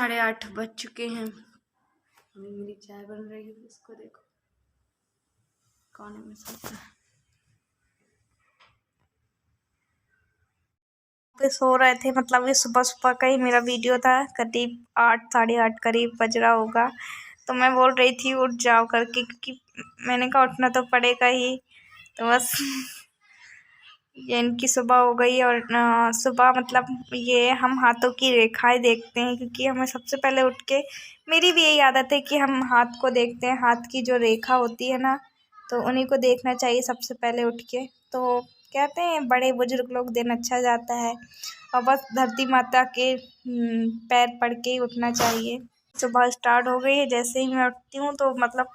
8:30 बज चुके हैं। अभी मेरी चाय बन रही है, इसको देखो कोने में सोता है। पे सो रहे थे, मतलब ये सुबह सुबह का ही मेरा वीडियो था। करीब 8 साढ़े 8 करीब बज रहा होगा। तो मैं बोल रही थी उठ जाओ करके, क्योंकि मैंने कहा उठना तो पड़ेगा ही। तो बस ये इनकी सुबह हो गई। और सुबह मतलब ये हम हाथों की रेखाएं देखते हैं, क्योंकि हमें सबसे पहले उठ के, मेरी भी यही आदत है कि हम हाथ को देखते हैं, हाथ की जो रेखा होती है ना, तो उन्हीं को देखना चाहिए सबसे पहले उठ के। तो कहते हैं बड़े बुजुर्ग लोग दिन अच्छा जाता है, और बस धरती माता के पैर पड़ के ही उठना चाहिए। सुबह स्टार्ट हो गई है। जैसे ही मैं उठती हूँ तो मतलब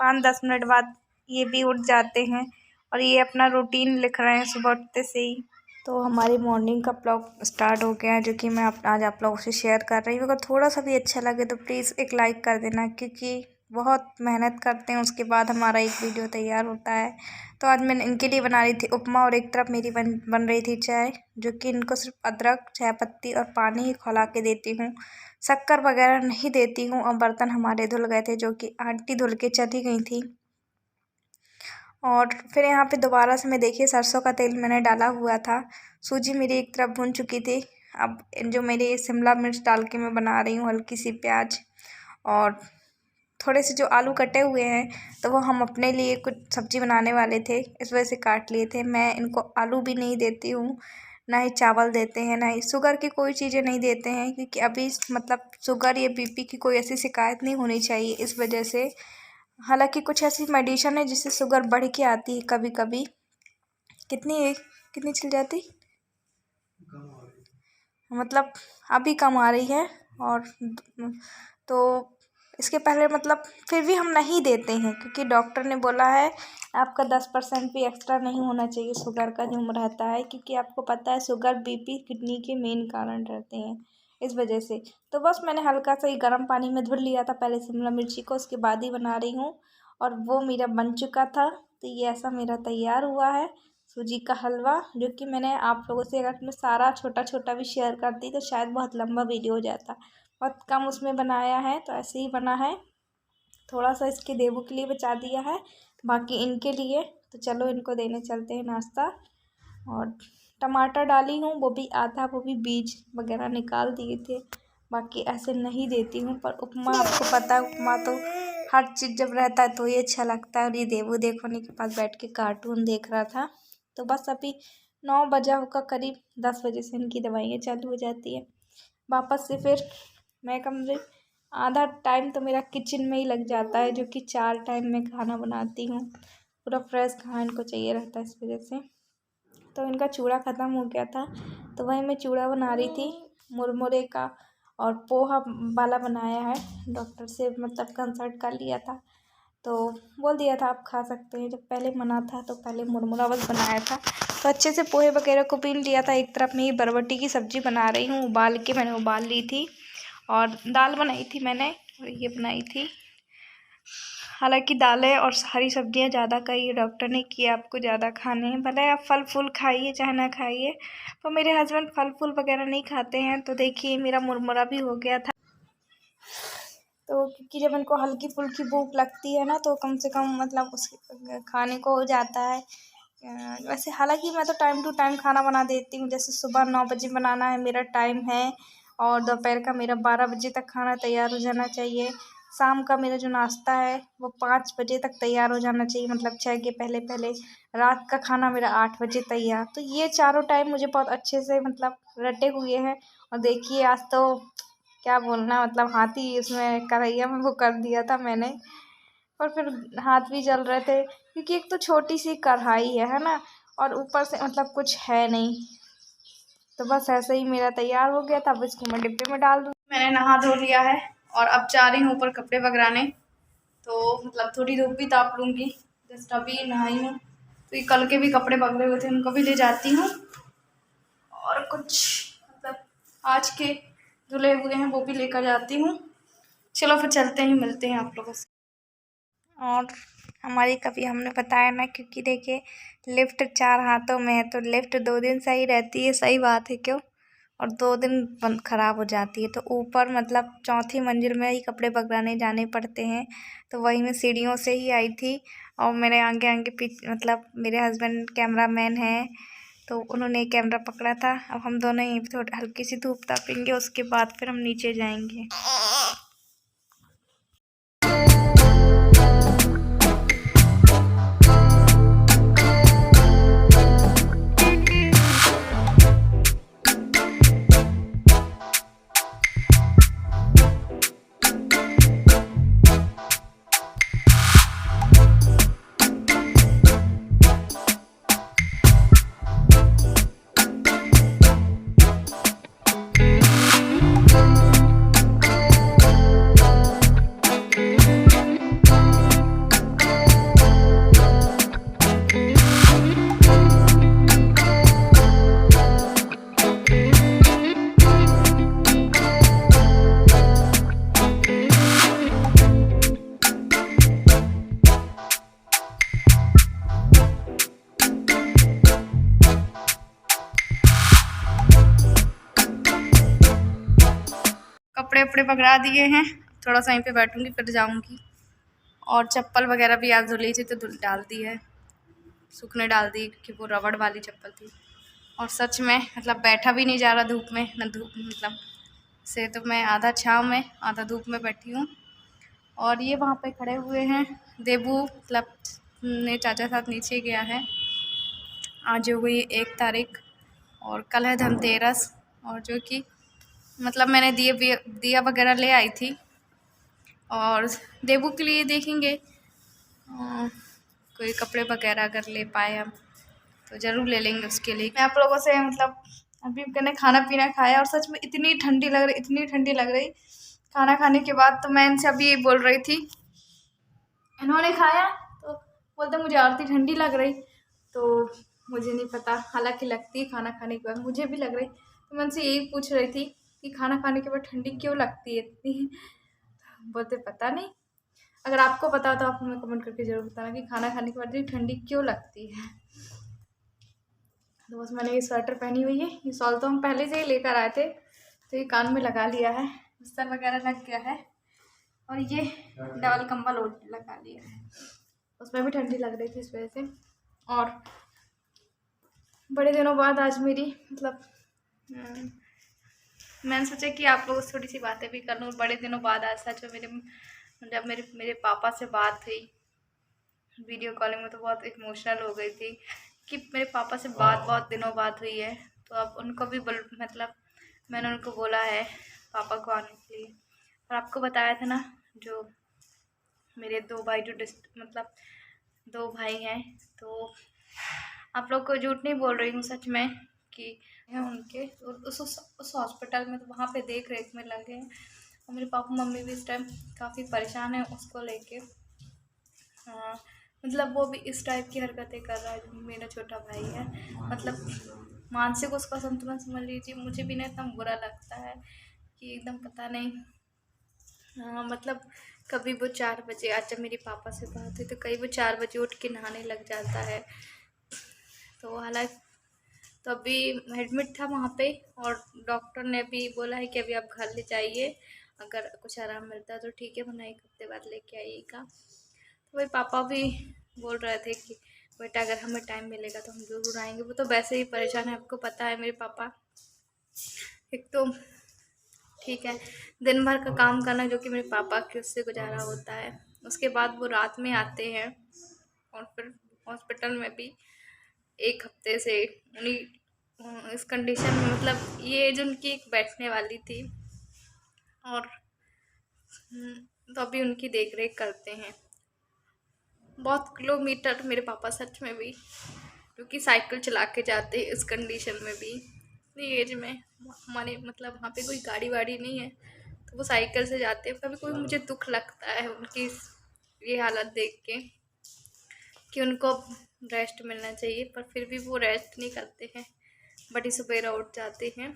5-10 मिनट बाद ये भी उठ जाते हैं, और ये अपना रूटीन लिख रहे हैं सुबह उठते से ही। तो हमारी मॉर्निंग का ब्लॉग स्टार्ट हो गया है, जो कि मैं आज आप लोगों से शेयर कर रही हूँ। अगर थोड़ा सा भी अच्छा लगे तो प्लीज़ एक लाइक कर देना, क्योंकि बहुत मेहनत करते हैं, उसके बाद हमारा एक वीडियो तैयार होता है। तो आज मैंने इनके लिए बना रही थी उपमा, और एक तरफ मेरी बन रही थी चाय, जो कि इनको सिर्फ अदरक, चाय पत्ती और पानी ही खौला के देती हूँ। शक्कर वगैरह नहीं देती हूँ। और बर्तन हमारे धुल गए थे, जो कि आंटी धुल के चली गई थी। और फिर यहाँ पे दोबारा से मैं देखिए सरसों का तेल मैंने डाला हुआ था। सूजी मेरी एक तरफ भुन चुकी थी। अब जो मेरी शिमला मिर्च डाल के मैं बना रही हूँ, हल्की सी प्याज, और थोड़े से जो आलू कटे हुए हैं, तो वो हम अपने लिए कुछ सब्ज़ी बनाने वाले थे, इस वजह से काट लिए थे। मैं इनको आलू भी नहीं देती हूँ, ना ही चावल देते हैं, ना ही शुगर की कोई चीज़ें नहीं देते हैं, क्योंकि अभी मतलब शुगर या बीपी की कोई ऐसी शिकायत नहीं होनी चाहिए, इस वजह से। हालांकि कुछ ऐसी मेडिसिन है जिससे शुगर बढ़ के आती है कभी कभी। कितनी कितनी चल जाती, मतलब अभी कम आ रही है। और तो इसके पहले मतलब फिर भी हम नहीं देते हैं, क्योंकि डॉक्टर ने बोला है आपका 10% भी एक्स्ट्रा नहीं होना चाहिए शुगर का जो रहता है, क्योंकि आपको पता है शुगर बीपी किडनी के मेन कारण रहते हैं, इस वजह से। तो बस मैंने हल्का सा ही गर्म पानी में धुल लिया था पहले शिमला मिर्ची को, उसके बाद ही बना रही हूँ। और वो मेरा बन चुका था। तो ये ऐसा मेरा तैयार हुआ है सूजी का हलवा, जो कि मैंने आप लोगों से, अगर मैं सारा छोटा छोटा भी शेयर करती तो शायद बहुत लंबा वीडियो हो जाता। बहुत कम उसमें बनाया है, तो ऐसे ही बना है। थोड़ा सा इसके देवों के लिए बचा दिया है, बाकी इनके लिए। तो चलो इनको देने चलते हैं नाश्ता। और टमाटर डाली हूँ, वो भी आधा, वो भी बीज वगैरह निकाल दिए थे, बाकी ऐसे नहीं देती हूँ। पर उपमा आपको पता है, उपमा तो हर चीज़ जब रहता है तो ये अच्छा लगता है। और ये देवू देखो उन्हीं के पास बैठ के कार्टून देख रहा था। तो बस अभी 9 बजा होगा करीब, 10 बजे से इनकी दवाइयाँ चालू हो जाती है। वापस से फिर मैं कमरे, आधा टाइम तो मेरा किचन में ही लग जाता है, जो कि 4 टाइम में खाना बनाती हूँ। पूरा फ्रेश खाना इनको चाहिए रहता है, इस वजह से। तो इनका चूड़ा ख़त्म हो गया था, तो वही मैं चूड़ा बना रही थी मुरमुरे का। और पोहा वाला बनाया है, डॉक्टर से मतलब कंसल्ट कर लिया था, तो बोल दिया था आप खा सकते हैं। जब पहले मना था तो पहले मुरमुरा बस बनाया था। तो अच्छे से पोहे वगैरह को पीन लिया था। एक तरफ मैं ये बरबटी की सब्ज़ी बना रही हूँ, उबाल के मैंने उबाल ली थी। और दाल बनाई थी मैंने, और ये बनाई थी। हालांकि दालें और हरी सब्जियां ज़्यादा कही डॉक्टर ने कि आपको ज़्यादा खाने हैं, भले आप फल फूल खाइए चाहे ना खाइए। तो मेरे हस्बैंड फल फूल वगैरह नहीं खाते हैं। तो देखिए मेरा मुरमुरा भी हो गया था। तो क्योंकि जब इनको हल्की फुल्की भूख लगती है ना, तो कम से कम मतलब उसके खाने को हो जाता है। वैसे हालांकि मैं तो टाइम टू टाइम खाना बना देती हूँ। जैसे सुबह 9 बजे बनाना है मेरा टाइम है, और दोपहर का मेरा 12 बजे तक खाना तैयार हो जाना चाहिए। शाम का मेरा जो नाश्ता है वो 5 बजे तक तैयार हो जाना चाहिए, मतलब 6 के पहले पहले। रात का खाना मेरा 8 बजे तैयार। तो ये चारों टाइम मुझे बहुत अच्छे से मतलब रटे हुए हैं। और देखिए आज तो क्या बोलना, मतलब हाथ ही उसमें कढ़ैया में वो कर दिया था मैंने। और फिर हाथ भी जल रहे थे, क्योंकि एक तो छोटी सी कढ़ाई है ना, और ऊपर से मतलब कुछ है नहीं। तो बस ऐसे ही मेरा तैयार हो गया था। अब इसको मैं डिब्बे में डाल दूँ। मैंने नहा धो लिया है, और अब जा रही हूँ ऊपर कपड़े वगैरह। तो मतलब थोड़ी धूप भी ताप लूँगी। जस्ट अभी नहाई हूँ, तो ये कल के भी कपड़े पकड़े हुए थे, उनको भी ले जाती हूँ। और कुछ मतलब आज के धुले हुए हैं वो भी लेकर जाती हूँ। चलो फिर चलते हैं, मिलते हैं आप लोगों से। और हमारी कभी हमने बताया ना, क्योंकि देखिए लिफ्ट 4 हाथों में है, तो लिफ्ट 2 दिन सही रहती है, सही बात है क्यों। और 2 दिन बंद ख़राब हो जाती है। तो ऊपर मतलब चौथी मंजिल में ही कपड़े पकड़ाने जाने पड़ते हैं। तो वही मैं सीढ़ियों से ही आई थी और मेरे आगे आगे पीछे मतलब मेरे हस्बैंड कैमरामैन हैं तो उन्होंने कैमरा पकड़ा था। अब हम दोनों यहीं पे थोड़ी हल्की सी धूप तापेंगे, उसके बाद फिर हम नीचे जाएंगे। कपड़े वपड़े पकड़ा दिए हैं, थोड़ा सा यहीं पे बैठूंगी फिर जाऊंगी। और चप्पल वगैरह भी आज धुली थी तो डाल दी है, सूखने डाल दी क्योंकि वो रबड़ वाली चप्पल थी। और सच में मतलब बैठा भी नहीं जा रहा धूप में, न धूप मतलब से तो मैं आधा छाँव में आधा धूप में बैठी हूँ। और ये वहाँ पे खड़े हुए हैं देबू मतलब ने चाचा साथ नीचे गया है। आज हुई 1 तारीख और कल है धनतेरस, और जो कि मतलब मैंने दिया वगैरह ले आई थी और देबू के लिए देखेंगे कोई कपड़े वगैरह अगर ले पाए हम तो ज़रूर ले लेंगे उसके लिए। मैं आप लोगों से मतलब अभी मैंने खाना पीना खाया और सच में इतनी ठंडी लग रही खाना खाने के बाद। तो मैं इनसे अभी बोल रही थी, इन्होंने खाया तो बोलते मुझे आरती ठंडी लग रही, तो मुझे नहीं पता, हालांकि लगती है खाना खाने के बाद, मुझे भी लग रही। तो मैं उनसे यही पूछ रही थी कि खाना खाने के बाद ठंडी क्यों लगती है इतनी। बोलते पता नहीं, अगर आपको पता हो तो आप हमें कमेंट करके ज़रूर बताना कि खाना खाने के बाद इतनी ठंडी क्यों लगती है। तो बस मैंने ये स्वेटर पहनी हुई है, ये शॉल तो हम पहले से ही लेकर आए थे तो ये कान में लगा लिया है, बिस्तर वगैरह लग गया है और ये डबल कंबल लगा लिया है, उसमें भी ठंडी लग रही थी इस वजह से। और बड़े दिनों बाद आज मेरी मतलब मैंने सोचा कि आप लोगों से थोड़ी सी बातें भी कर लूँ। बड़े दिनों बाद आज सच में जब मेरे पापा से बात हुई वीडियो कॉलिंग में तो बहुत इमोशनल हो गई थी कि मेरे पापा से बात बहुत दिनों बाद हुई है। तो अब उनको भी मतलब मैंने उनको बोला है पापा को आने के लिए। और आपको बताया था ना जो मेरे 2 भाई जो मतलब 2 भाई हैं, तो आप लोग को झूठ नहीं बोल रही हूँ, सच में कि हैं उनके उस हॉस्पिटल में, तो वहाँ पे देख रेख में लगे हैं। और मेरे पापा मम्मी भी इस टाइम काफ़ी परेशान हैं उसको लेके। मतलब वो भी इस टाइप की हरकतें कर रहा है जो मेरा छोटा भाई है, मतलब मानसिक उसका संतुलन समझ लीजिए। मुझे भी ना इतना बुरा लगता है कि एकदम पता नहीं। मतलब कभी वो 4 बजे, आज जब मेरे पापा से बात हुई तो कहीं वो 4 बजे उठ के नहाने लग जाता है। तो हालांकि तो अभी एडमिट था वहाँ पे और डॉक्टर ने भी बोला है कि अभी आप घर ले जाइए, अगर कुछ आराम मिलता है तो ठीक है, वरना 1 हफ्ते बाद लेके आइएगा। तो वही पापा भी बोल रहे थे कि बेटा अगर हमें टाइम मिलेगा तो हम ज़रूर आएंगे। वो तो वैसे ही परेशान है, आपको पता है मेरे पापा एक तो ठीक है दिन भर का काम करना जो कि मेरे पापा के उससे गुजारा होता है, उसके बाद वो रात में आते हैं और फिर हॉस्पिटल में भी 1 हफ्ते से उन्हीं इस कंडीशन में, मतलब ये एज उनकी एक बैठने वाली थी और तो अभी उनकी देख रेख करते हैं। बहुत किलोमीटर मेरे पापा सच में भी क्योंकि साइकिल चला के जाते हैं इस कंडीशन में भी, इतनी एज में हमारे मतलब वहाँ पे कोई गाड़ी वाड़ी नहीं है तो वो साइकिल से जाते हैं। कभी कभी मुझे दुख लगता है उनकी ये हालत देख के कि उनको रेस्ट मिलना चाहिए, पर फिर भी वो रेस्ट नहीं करते हैं, बड़ी सवेरा उठ जाते हैं,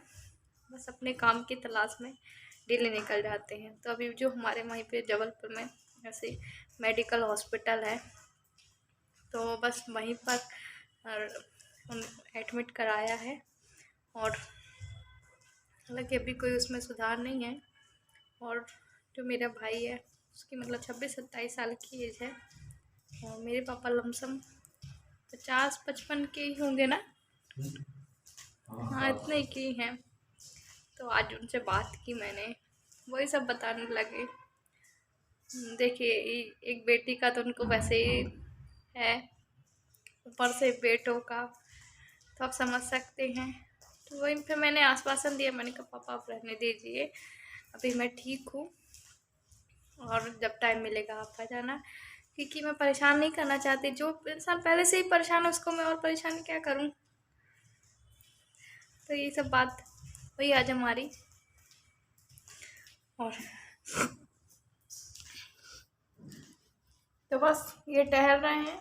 बस अपने काम की तलाश में डेली निकल जाते हैं। तो अभी जो हमारे वहीं पे जबलपुर में ऐसे मेडिकल हॉस्पिटल है तो बस वहीं पर एडमिट कराया है और हालांकि अभी कोई उसमें सुधार नहीं है। और जो मेरा भाई है उसकी मतलब 26-27 साल की एज है, और मेरे पापा लमसम 50-55 के ही होंगे ना। हाँ, इतने की हैं। तो आज उनसे बात की मैंने, वही सब बताने लगे। देखिए एक बेटी का तो उनको वैसे ही है, ऊपर से बेटों का, तो आप समझ सकते हैं। तो वही फिर मैंने आश्वासन दिया, मैंने कहा पापा आप रहने दीजिए, अभी मैं ठीक हूँ और जब टाइम मिलेगा आप आ जाना, क्योंकि मैं परेशान नहीं करना चाहती। जो इंसान पहले से ही परेशान है उसको मैं और परेशान क्या करूँ। तो ये सब बात वही आज हमारी। और तो बस ये टहल रहे हैं।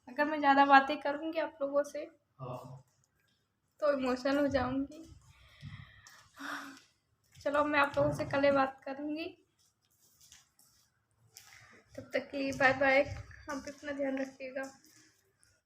अगर मैं ज़्यादा बातें करूँगी आप लोगों से तो इमोशनल हो जाऊँगी। चलो मैं आप लोगों से कल ही बात करूँगी। तब तक के लिए बाय बाय। आप अपना ध्यान रखिएगा।